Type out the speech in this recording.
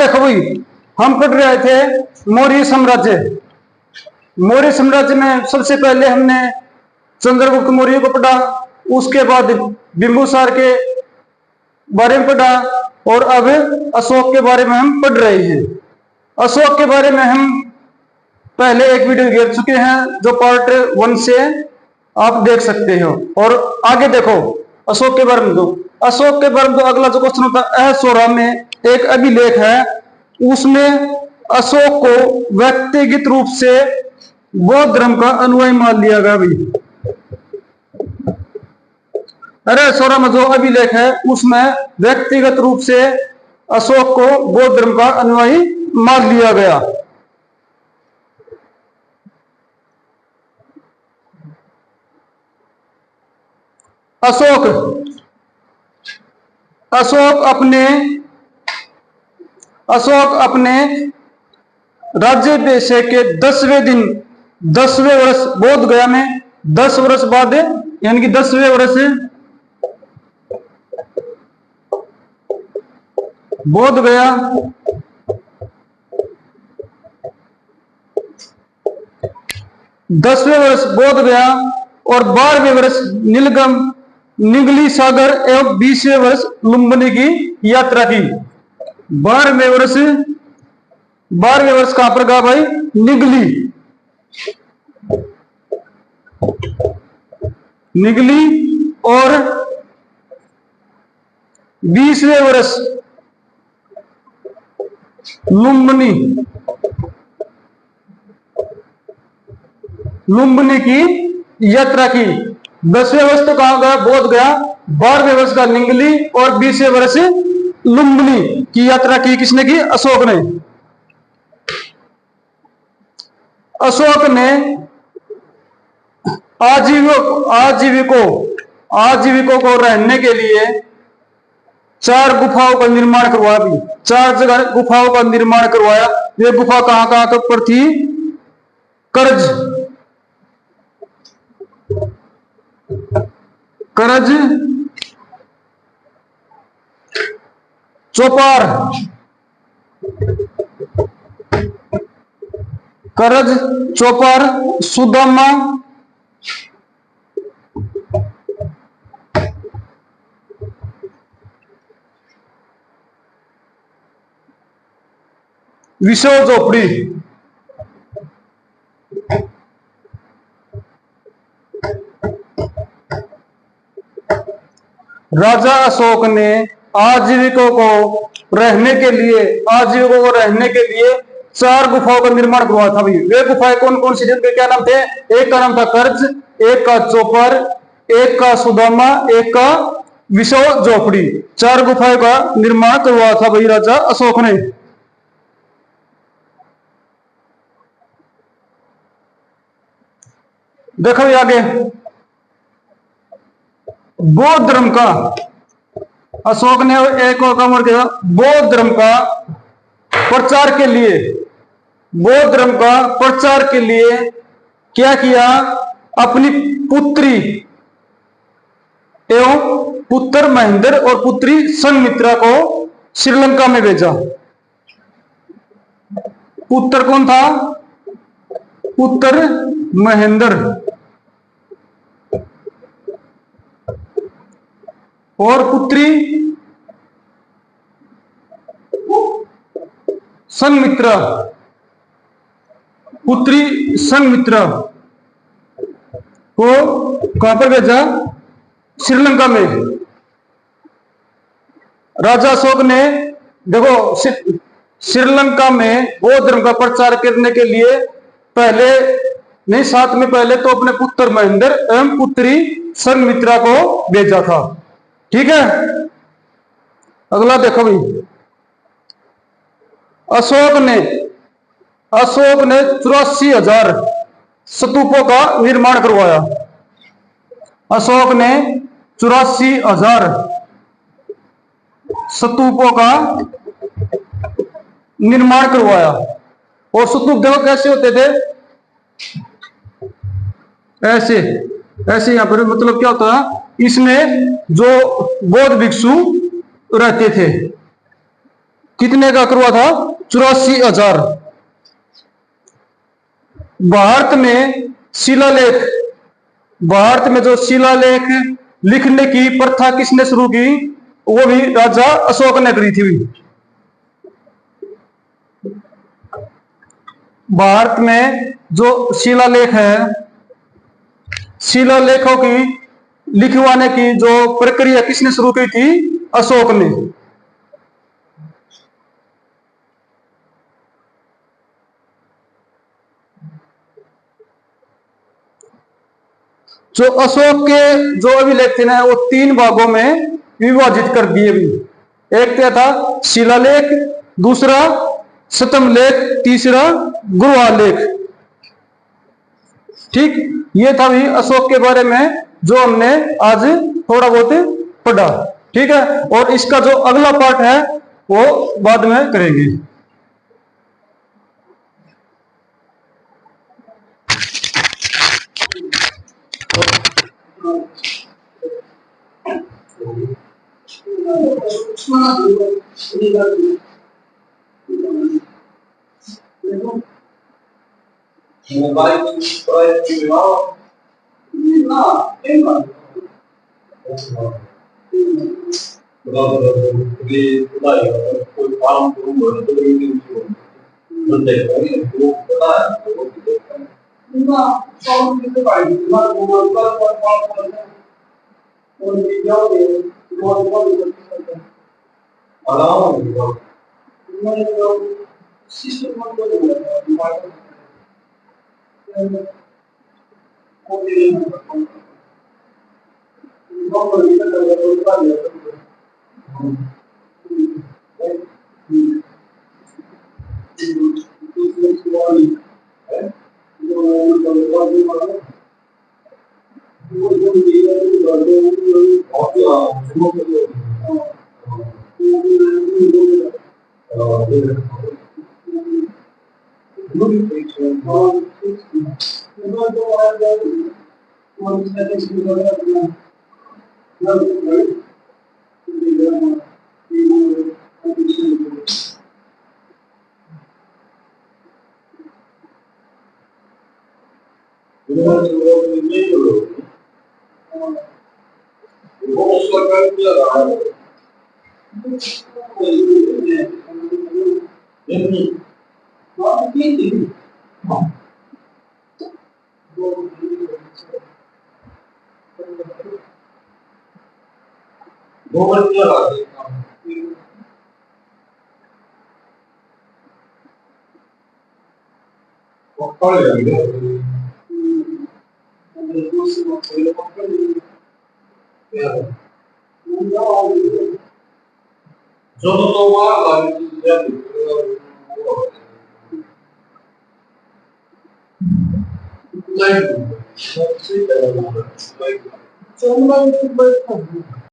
देखो भाई, हम पढ़ रहे थे मौर्य साम्राज्य। मौर्य साम्राज्य में सबसे पहले हमने चंद्रगुप्त मौर्य को पढ़ा, उसके बाद बिंदुसार के बारे में पढ़ा, और अब अशोक के बारे में हम पढ़ रहे हैं। अशोक के बारे में हम पहले एक वीडियो घेर चुके हैं, जो पार्ट 1 से आप देख सकते हो। और आगे देखो अशोक के बारे में, अशोक के बारे में अगला जो क्वेश्चन होता है, अहसोरा में एक अभिलेख है, उसमें अशोक को व्यक्तिगत रूप से बौद्ध धर्म का अनुयायी मान लिया गया भी। अरे सोरा में जो अभिलेख है उसमें व्यक्तिगत रूप से अशोक को बौद्ध धर्म का अनुयायी मान लिया गया। अशोक अपने राज्याभिषेक के 10वें दिन 10वें वर्ष बोध गया में 10 वर्ष बाद, यानी कि 10वें वर्ष बोध गया, 10वें वर्ष बोध गया और 12वें वर्ष नीलगम निगली सागर एवं 20वें वर्ष लुम्बिनी की यात्रा की। 12वें वर्ष कहां पर गया भाई? निगली और 20वें वर्ष लुम्बिनी की यात्रा की। 10वें वर्ष तो कहां गया? बोध गया। 12वें वर्ष का निगली और 20वें वर्ष लुम्बिनी की यात्रा की। किसने की? अशोक ने। अशोक ने आजीविकों को रहने के लिए 4 गुफाओं का निर्माण करवाया भी। 4 जगह गुफाओं का निर्माण करवाया। ये गुफा कहां पर थी? करज, चौपार, सुदामा, विशव झोपड़ी। राजा अशोक ने आजीविकों को रहने के लिए 4 गुफाओं का निर्माण करवाया था भाई। वे गुफाएं कौन कौन सी? जिनके क्या नाम थे? एक का नाम था कर्ज, एक का चौपर, एक का सुदामा, एक का विशव झोपड़ी। 4 गुफाओं का निर्माण करवाया था भाई राजा अशोक ने। देखो आगे, बौद्ध धर्म का अशोक ने एक और काम किया। बौद्ध धर्म का प्रचार के लिए क्या किया? अपनी पुत्री एवं पुत्र महेंद्र और पुत्री संमित्रा को श्रीलंका में भेजा। पुत्र कौन था? पुत्र महेंद्र और पुत्री संमित्रा को कहां पर भेजा? श्रीलंका में। राजा अशोक ने देखो श्रीलंका में बौद्ध धर्म का प्रचार करने के लिए साथ में पहले तो अपने पुत्र महेंद्र एवं पुत्री संमित्रा को भेजा था। ठीक है, अगला देखो भाई। अशोक ने 84,000 स्तूपों का निर्माण करवाया। अशोक ने 84,000 स्तूपों का निर्माण करवाया। और स्तूप देखो कैसे होते थे? ऐसे यहां पर मतलब क्या होता है? इसमें जो बौद्ध भिक्षु रहते थे कितने का करवा था? 84,000। भारत में शिलालेख, भारत में जो शिलालेख लिखने की प्रथा किसने शुरू की? वो भी राजा अशोक ने करी थी। भारत में जो शिलालेख है, शिलालेखों की लिखवाने की जो प्रक्रिया किसने शुरू की थी? अशोक ने। जो अशोक के जो अभिलेख थे ना, वो 3 भागों में विभाजित कर दिए भी। एक क्या था? शिलालेख, दूसरा शतमलेख, तीसरा गुरुआलेख। ठीक, ये था भी अशोक के बारे में जो हमने आज थोड़ा बहुत पढ़ा। ठीक है, और इसका जो अगला पार्ट है वो बाद में करेंगे।